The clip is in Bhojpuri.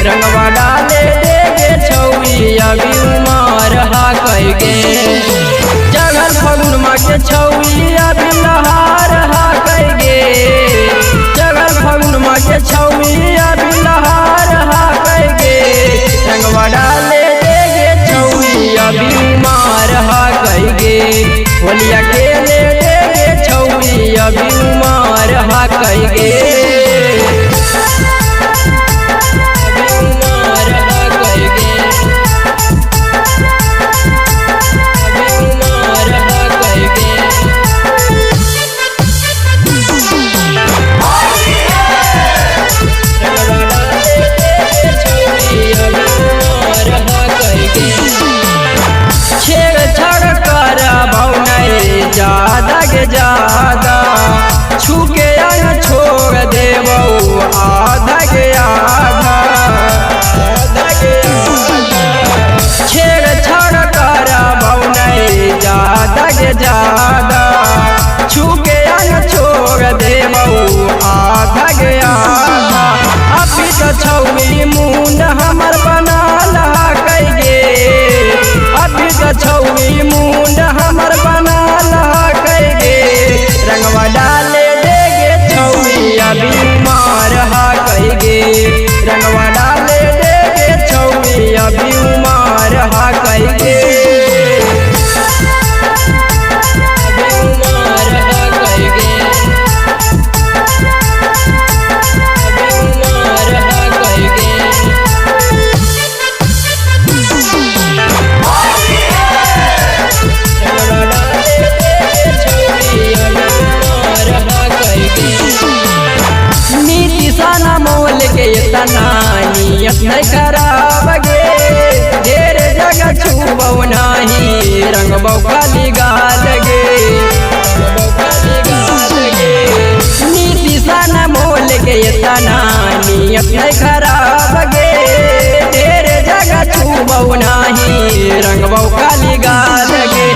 रंगवा डाले देगे छौरी अभी उमर हा कइगे चढ़ल फगुन माँ के छौरी अभी लहार हा कइगे चढ़ल फगुन माँ के छौरी अभी लहार हा कइगे रंगवा डाले देगे छौरी अभी उमर हा कइगे होलिया खेले देगे छौरी अभी उमर हा कइगे ज्यादा के ज्यादा छूके आया छोड़ देवो आधा के आधा छेड़छाड़ कर नहीं ज्यादा के ज्यादा छूके आया छोड़ देवो आधा के आधा अभी तो छौरी मुंड हमर बना ला कइगे अभी तो छौरी मुंड हमर बना रंगवा डाले देगे छौरी अभी उमर हा कइगे रंगवा डाले देगे छौरी अभी उमर हा कइगे मोल के नियत नहीं खराब गे ढेर जगह छूबौ नहीं रंगबौ खाली गाल गे नीति सन मोल के नियत नहीं खराब गे ढेर जगह छूबौ नहीं रंगबौ खाली गाल गे